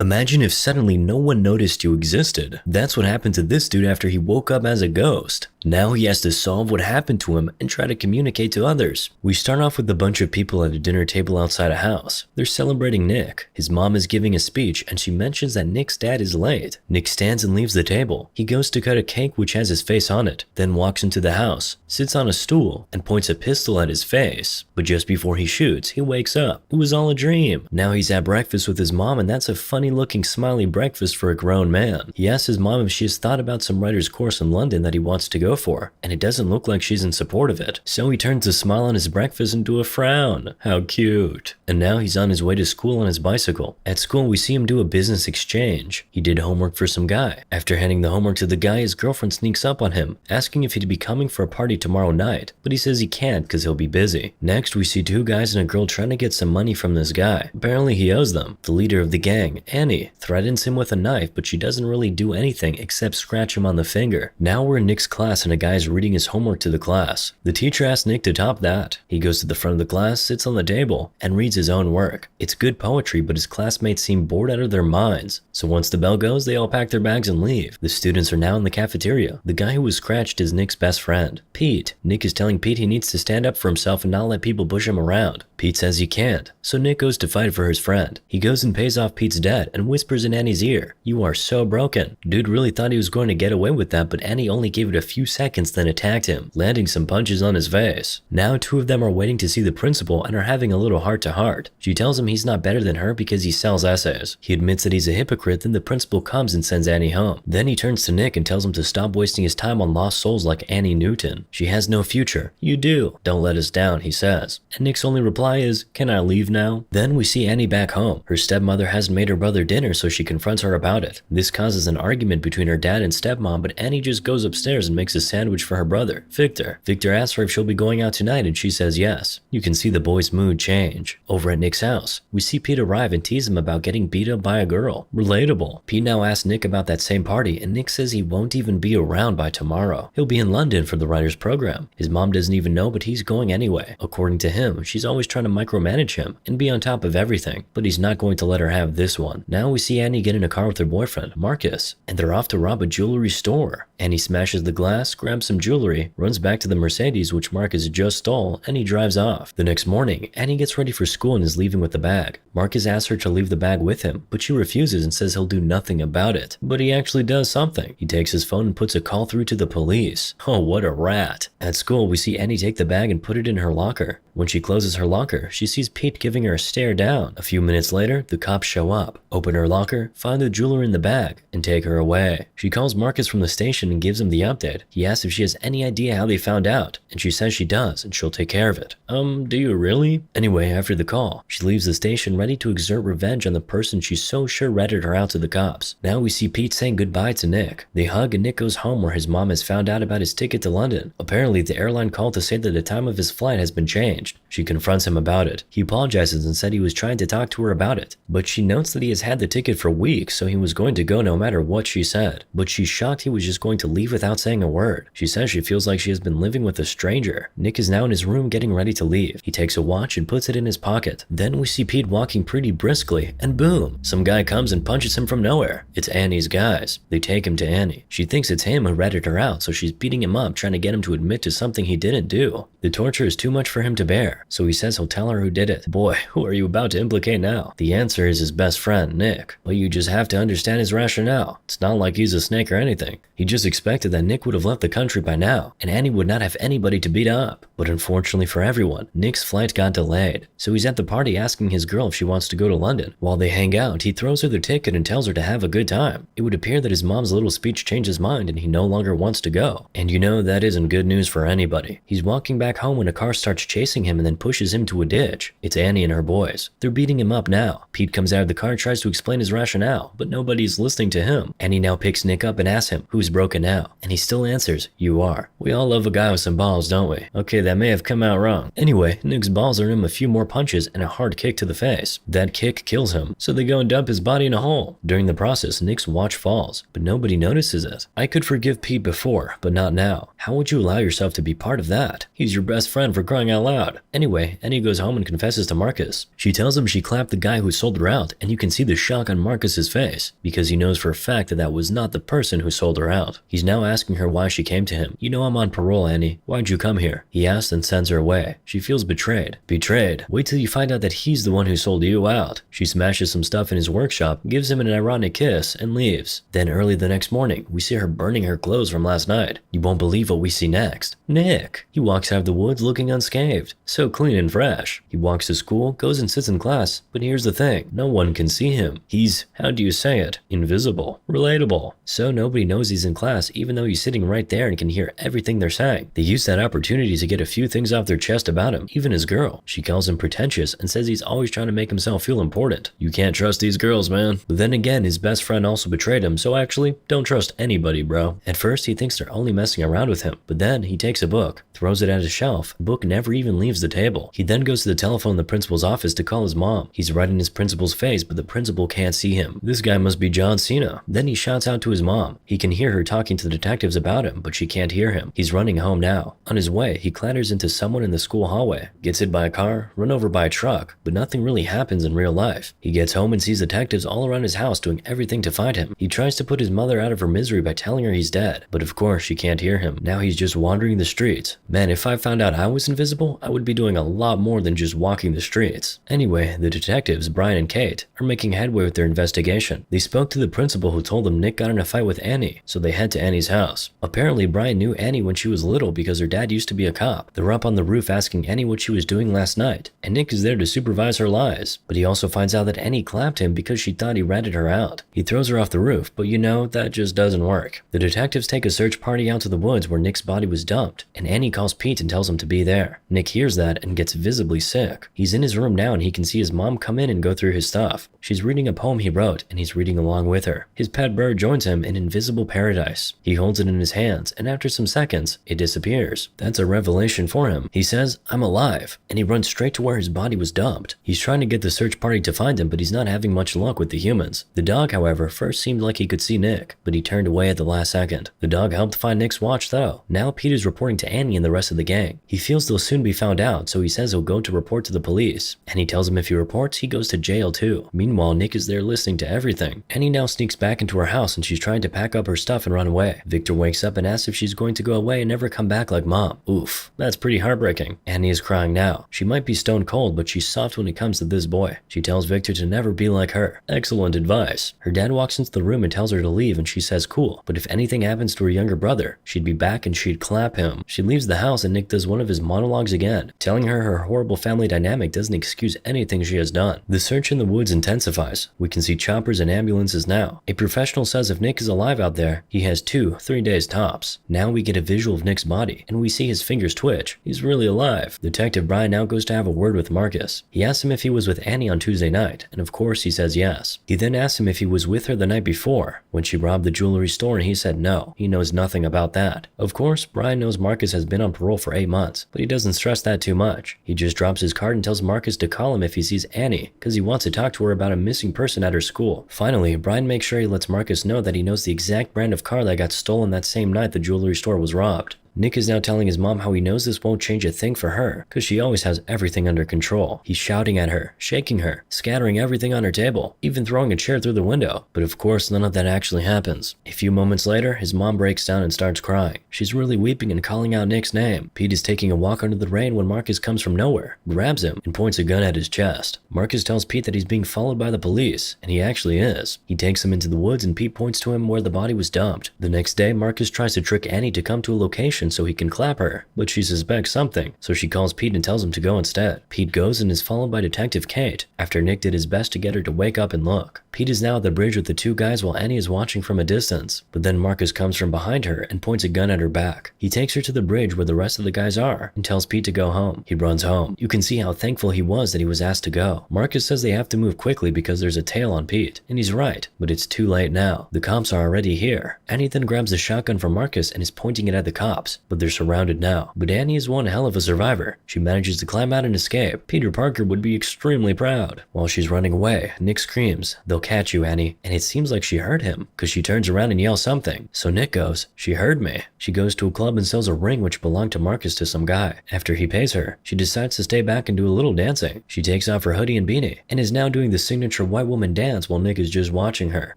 Imagine if suddenly no one noticed you existed. That's what happened to this dude after he woke up as a ghost. Now he has to solve what happened to him and try to communicate to others. We start off with a bunch of people at a dinner table outside a house. They're celebrating Nick. His mom is giving a speech and she mentions that Nick's dad is late. Nick stands and leaves the table. He goes to cut a cake which has his face on it, then walks into the house, sits on a stool, and points a pistol at his face. But just before he shoots, he wakes up. It was all a dream. Now he's at breakfast with his mom, and that's a funny looking smiley breakfast for a grown man. He asks his mom if she has thought about some writer's course in London that he wants to go for, and it doesn't look like she's in support of it. So he turns a smile on his breakfast into a frown. How cute. And now he's on his way to school on his bicycle. At school, we see him do a business exchange. He did homework for some guy. After handing the homework to the guy, his girlfriend sneaks up on him, asking if he'd be coming for a party tomorrow night, but he says he can't because he'll be busy. Next, we see two guys and a girl trying to get some money from this guy. Apparently he owes them. The leader of the gang, Annie, threatens him with a knife, but she doesn't really do anything except scratch him on the finger. Now we're in Nick's class and a guy is reading his homework to the class. The teacher asks Nick to top that. He goes to the front of the class, sits on the table, and reads his own work. It's good poetry, but his classmates seem bored out of their minds. So once the bell goes, they all pack their bags and leave. The students are now in the cafeteria. The guy who was scratched is Nick's best friend, Pete. Nick is telling Pete he needs to stand up for himself and not let people push him around. Pete says he can't, so Nick goes to fight for his friend. He goes and pays off Pete's debt and whispers in Annie's ear, "You are so broken." Dude really thought he was going to get away with that, but Annie only gave it a few seconds then attacked him, landing some punches on his face. Now two of them are waiting to see the principal and are having a little heart-to-heart. She tells him he's not better than her because he sells essays. He admits that he's a hypocrite, then the principal comes and sends Annie home. Then he turns to Nick and tells him to stop wasting his time on lost souls like Annie Newton. She has no future. You do. Don't let us down, he says. And Nick's only reply is, "Can I leave now?" Then we see Annie back home. Her stepmother hasn't made her brother dinner, so she confronts her about it. This causes an argument between her dad and stepmom, but Annie just goes upstairs and makes a sandwich for her brother, Victor. Victor asks her if she'll be going out tonight and she says yes. You can see the boy's mood change. Over at Nick's house, we see Pete arrive and tease him about getting beat up by a girl. Relatable. Pete now asks Nick about that same party and Nick says he won't even be around by tomorrow. He'll be in London for the writer's program. His mom doesn't even know, but he's going anyway. According to him, she's always trying to micromanage him and be on top of everything, but he's not going to let her have this one. Now we see Annie get in a car with her boyfriend, Marcus, and they're off to rob a jewelry store. Annie smashes the glass, grabs some jewelry, runs back to the Mercedes which Marcus just stole, and he drives off. The next morning, Annie gets ready for school and is leaving with the bag. Marcus asks her to leave the bag with him, but she refuses and says he'll do nothing about it. But he actually does something. He takes his phone and puts a call through to the police. Oh, what a rat. At school, we see Annie take the bag and put it in her locker. When she closes her locker, she sees Pete giving her a stare down. A few minutes later, the cops show up, open her locker, find the jewelry in the bag, and take her away. She calls Marcus from the station and gives him the update. He asks if she has any idea how they found out, and she says she does, and she'll take care of it. Do you really? Anyway, after the call, she leaves the station ready to exert revenge on the person she's so sure ratted her out to the cops. Now we see Pete saying goodbye to Nick. They hug and Nick goes home where his mom has found out about his ticket to London. Apparently, the airline called to say that the time of his flight has been changed. She confronts him about it. He apologizes and said he was trying to talk to her about it, but she notes that he has had the ticket for weeks, so he was going to go no matter what she said. But she's shocked he was just going to leave without saying a word. She says she feels like she has been living with a stranger. Nick is now in his room getting ready to leave. He takes a watch and puts it in his pocket. Then we see Pete walking pretty briskly, and boom, some guy comes and punches him from nowhere. It's Annie's guys. They take him to Annie. She thinks it's him who ratted her out, so she's beating him up, trying to get him to admit to something he didn't do. The torture is too much for him to bear, so he says he'll tell her who did it. Boy, who are you about to implicate now? The answer is his best friend, Nick. But you just have to understand his rationale. It's not like he's a snake or anything. He just expected that Nick would have left the country by now, and Annie would not have anybody to beat up. But unfortunately for everyone, Nick's flight got delayed, so he's at the party asking his girl if she wants to go to London. While they hang out, he throws her the ticket and tells her to have a good time. It would appear that his mom's little speech changed his mind and he no longer wants to go. And you know that isn't good news for anybody. He's walking back home when a car starts chasing him and then pushes him to a ditch. It's Annie and her boys. They're beating him up now. Pete comes out of the car and tries to explain his rationale, but nobody's listening to him. Annie now picks Nick up and asks him, "Who's broken broken now. And he still answers, you are. We all love a guy with some balls, don't we? Okay, that may have come out wrong. Anyway, Nick's balls earn him a few more punches and a hard kick to the face. That kick kills him, so they go and dump his body in a hole. During the process, Nick's watch falls, but nobody notices it. I could forgive Pete before, but not now. How would you allow yourself to be part of that? He's your best friend, for crying out loud. Anyway, Annie goes home and confesses to Marcus. She tells him she clapped the guy who sold her out, and you can see the shock on Marcus's face, because he knows for a fact that that was not the person who sold her out. He's now asking her why she came to him. You know I'm on parole, Annie. Why'd you come here? He asks and sends her away. She feels betrayed. Betrayed? Wait till you find out that he's the one who sold you out. She smashes some stuff in his workshop, gives him an ironic kiss, and leaves. Then early the next morning, we see her burning her clothes from last night. You won't believe what we see next. Nick! He walks out of the woods looking unscathed. So clean and fresh. He walks to school, goes and sits in class, but here's the thing. No one can see him. He's, how do you say it? Invisible. Relatable. So nobody knows he's in class even though he's sitting right there and can hear everything they're saying. They use that opportunity to get a few things off their chest about him, even his girl. She calls him pretentious and says he's always trying to make himself feel important. You can't trust these girls, man. But then again, his best friend also betrayed him, so actually, don't trust anybody, bro. At first, he thinks they're only messing around with him, but then he takes a book, throws it at a shelf. The book never even leaves the table. He then goes to the telephone in the principal's office to call his mom. He's right in his principal's face, but the principal can't see him. This guy must be John Cena. Then he shouts out to his mom. He can hear her talking to the detectives about him, but she can't hear him. He's running home now. On his way, he clatters into someone in the school hallway, gets hit by a car, run over by a truck, but nothing really happens in real life. He gets home and sees detectives all around his house doing everything to find him. He tries to put his mother out of her misery by telling her he's dead, but of course she can't hear him. Now he's just wandering the streets. Man, if I found out I was invisible, I would be doing a lot more than just walking the streets. Anyway, the detectives, Brian and Kate, are making headway with their investigation. They spoke to the principal who told them Nick got in a fight with Annie, so they head to Annie's house. Apparently, Brian knew Annie when she was little because her dad used to be a cop. They're up on the roof asking Annie what she was doing last night, and Nick is there to supervise her lies. But he also finds out that Annie clapped him because she thought he ratted her out. He throws her off the roof, but you know, that just doesn't work. The detectives take a search party out to the woods where Nick's body was dumped, and Annie calls Pete and tells him to be there. Nick hears that and gets visibly sick. He's in his room now and he can see his mom come in and go through his stuff. She's reading a poem he wrote, and he's reading along with her. His pet bird joins him in invisible paradise. He holds it in his hands, and after some seconds, it disappears. That's a revelation for him. He says, I'm alive, and he runs straight to where his body was dumped. He's trying to get the search party to find him, but he's not having much luck with the humans. The dog, however, first seemed like he could see Nick, but he turned away at the last second. The dog helped find Nick's watch though. Now Pete is reporting to Annie and the rest of the gang. He feels they'll soon be found out, so he says he'll go to report to the police. Annie tells him if he reports, he goes to jail too. Meanwhile, Nick is there listening to everything. Annie now sneaks back into her house and she's trying to pack up her stuff and run away. Victor wakes up and asks if she's going to go away and never come back like mom. Oof, that's pretty heartbreaking. Annie is crying now. She might be stone cold, but she's soft when it comes to this boy. She tells Victor to never be like her. Excellent advice. Her dad walks into the room and tells her to leave, and she says cool, but if anything happens to her younger brother, she'd be back and she'd clap him. She leaves the house and Nick does one of his monologues again, telling her her horrible family dynamic doesn't excuse anything she has done. The search in the woods intensifies. We can see choppers and ambulances now. A professional says if Nick is alive out there, he has 2-3 days tops. Now we get a visual of Nick's body, and we see his fingers twitch. He's really alive. Detective Brian now goes to have a word with Marcus. He asks him if he was with Annie on Tuesday night, and of course he says yes. He then asks him if he was with her the night before, when she robbed the jewelry store, and he said no. He knows nothing about that. Of course, Brian knows Marcus has been on parole for 8 months, but he doesn't stress that too much. He just drops his card and tells Marcus to call him if he sees Annie, because he wants to talk to her about a missing person at her school. Finally, Brian makes sure he lets Marcus know that he knows the exact brand of car that got stolen that same night the jewelry store was robbed. Nick is now telling his mom how he knows this won't change a thing for her, cause she always has everything under control. He's shouting at her, shaking her, scattering everything on her table, even throwing a chair through the window. But of course, none of that actually happens. A few moments later, his mom breaks down and starts crying. She's really weeping and calling out Nick's name. Pete is taking a walk under the rain when Marcus comes from nowhere, grabs him, and points a gun at his chest. Marcus tells Pete that he's being followed by the police, and he actually is. He takes him into the woods and Pete points to him where the body was dumped. The next day, Marcus tries to trick Annie to come to a location station so he can clap her, but she suspects something, so she calls Pete and tells him to go instead. Pete goes and is followed by Detective Kate, after Nick did his best to get her to wake up and look. Pete is now at the bridge with the two guys while Annie is watching from a distance, but then Marcus comes from behind her and points a gun at her back. He takes her to the bridge where the rest of the guys are and tells Pete to go home. He runs home. You can see how thankful he was that he was asked to go. Marcus says they have to move quickly because there's a tail on Pete, and he's right, but it's too late now. The cops are already here. Annie then grabs the shotgun from Marcus and is pointing it at the cops, but they're surrounded now. But Annie is one hell of a survivor. She manages to climb out and escape. Peter Parker would be extremely proud. While she's running away, Nick screams, "They'll catch you, Annie," and it seems like she heard him, because she turns around and yells something. So Nick goes, "She heard me." She goes to a club and sells a ring which belonged to Marcus to some guy. After he pays her, she decides to stay back and do a little dancing. She takes off her hoodie and beanie, and is now doing the signature white woman dance while Nick is just watching her.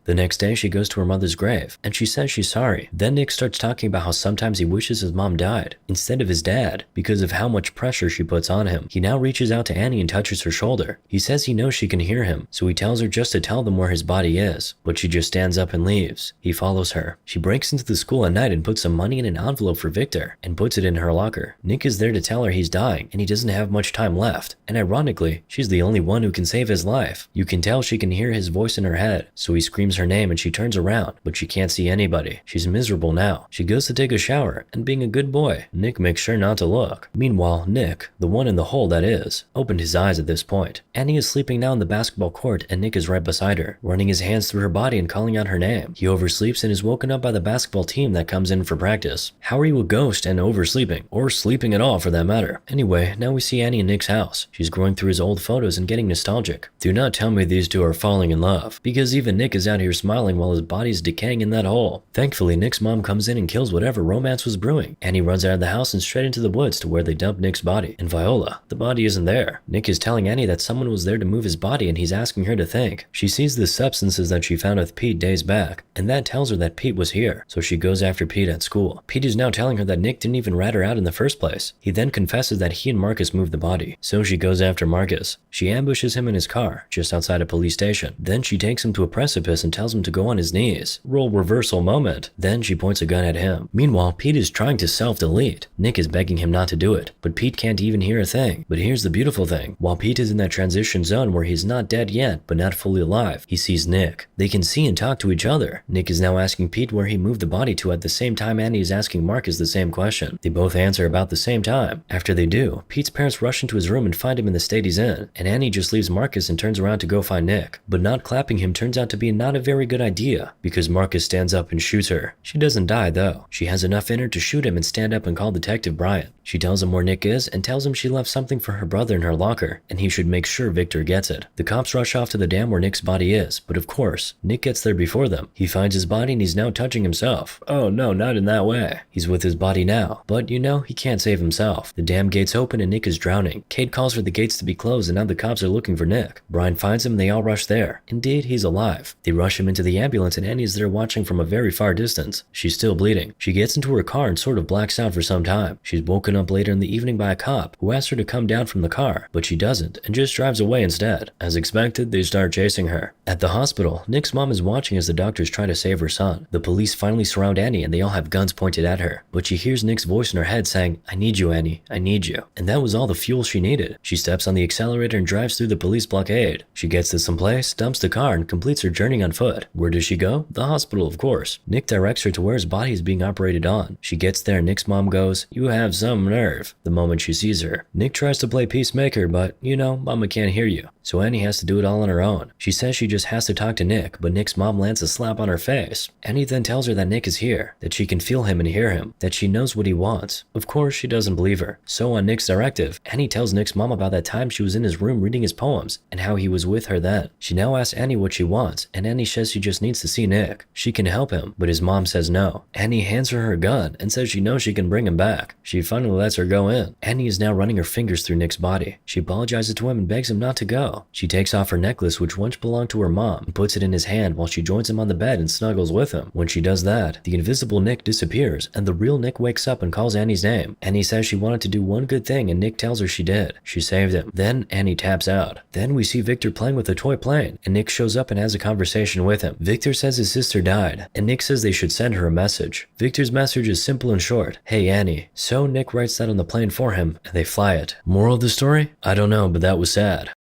The next day, she goes to her mother's grave, and she says she's sorry. Then Nick starts talking about how sometimes he wishes his mom died, instead of his dad, because of how much pressure she puts on him. He now reaches out to Annie and touches her shoulder. He says he knows she can hear him, so he tells her just to tell them where his body is, but she just stands up and leaves. He follows her. She breaks into the school at night and puts some money in an envelope for Victor, and puts it in her locker. Nick is there to tell her he's dying, and he doesn't have much time left, and ironically, she's the only one who can save his life. You can tell she can hear his voice in her head, so he screams her name and she turns around, but she can't see anybody. She's miserable now. She goes to take a shower, and being a good boy, Nick makes sure not to look. Meanwhile, Nick, the one in the hole that is, opened his eyes at this point. Annie is sleeping now in the basketball court, and Nick is right beside her, running his hands through her body and calling out her name. He oversleeps and is woken up by the basketball team that comes in for practice. How are you a ghost and oversleeping? Or sleeping at all for that matter? Anyway, now we see Annie in Nick's house. She's going through his old photos and getting nostalgic. Do not tell me these two are falling in love, because even Nick is out here smiling while his body's decaying in that hole. Thankfully, Nick's mom comes in and kills whatever romance was brewing. Annie runs out of the house and straight into the woods to where they dump Nick's body. And Viola, the body isn't there. Nick is telling Annie that someone was there to move his body and he's asking her to think. She sees the substances that she found with Pete days back, and that tells her that Pete was here, so she goes after Pete at school. Pete is now telling her that Nick didn't even rat her out in the first place. He then confesses that he and Marcus moved the body, so she goes after Marcus. She ambushes him in his car, just outside a police station. Then she takes him to a precipice and tells him to go on his knees. Role reversal moment. Then she points a gun at him. Meanwhile, Pete is trying to self-delete. Nick is begging him not to do it, but Pete can't even hear a thing. But here's the beautiful thing. While Pete is in that transition zone where he's not dead yet, but not fully alive, he sees Nick. They can see and talk to each other. Nick is now asking Pete where he moved the body to at the same time Annie is asking Marcus the same question. They both answer about the same time. After they do, Pete's parents rush into his room and find him in the state he's in, and Annie just leaves Marcus and turns around to go find Nick. But not clapping him turns out to be not a very good idea, because Marcus stands up and shoots her. She doesn't die though. She has enough in her to shoot him and stand up and call Detective Bryant. She tells him where Nick is and tells him she left something for her brother in her locker, and he should make sure Victor gets it. The cops rush off to the dam where Nick's body is, but of course, Nick gets there before them. He finds his body and he's now touching himself. Oh no, not in that way. He's with his body now, but you know, he can't save himself. The dam gates open and Nick is drowning. Kate calls for the gates to be closed and now the cops are looking for Nick. Brian finds him and they all rush there. Indeed, he's alive. They rush him into the ambulance and Annie is there watching from a very far distance. She's still bleeding. She gets into her car and sort of blacks out for some time. She's woken up later in the evening by a cop who asks her to come down from the car, but she doesn't and just drives away instead. As expected, they start chasing her. At the hospital, Nick's mom is watching as the doctors try to save her son. The police finally surround Annie and they all have guns pointed at her, but she hears Nick's voice in her head saying, "I need you, Annie, I need you." And that was all the fuel she needed. She steps on the accelerator and drives through the police blockade. She gets to some place, dumps the car, and completes her journey on foot. Where does she go? The hospital, of course. Nick directs her to where his body is being operated on. She gets there and Nick's mom goes, "You have some nerve," the moment she sees her. Nick tries to play peacemaker, but you know, mama can't hear you. So Annie has to do it all on her own. She says she just has to talk to Nick, but Nick's mom lands a slap on her face. Annie then tells her that Nick is here, that she can feel him and hear him, that she knows what he wants. Of course, she doesn't believe her. So on Nick's directive, Annie tells Nick's mom about that time she was in his room reading his poems, and how he was with her then. She now asks Annie what she wants, and Annie says she just needs to see Nick. She can help him, but his mom says no. Annie hands her her gun, and says she knows she can bring him back. She finally lets her go in. Annie is now running her fingers through Nick's body. She apologizes to him and begs him not to go. while. She takes off her necklace, which once belonged to her mom, and puts it in his hand while she joins him on the bed and snuggles with him. When she does that, the invisible Nick disappears, and the real Nick wakes up and calls Annie's name. Annie says she wanted to do one good thing, and Nick tells her she did. She saved him. Then Annie taps out. Then we see Victor playing with a toy plane, and Nick shows up and has a conversation with him. Victor says his sister died, and Nick says they should send her a message. Victor's message is simple and short. Hey Annie. So Nick writes that on the plane for him, and they fly it. Moral of the story? I don't know, but that was sad.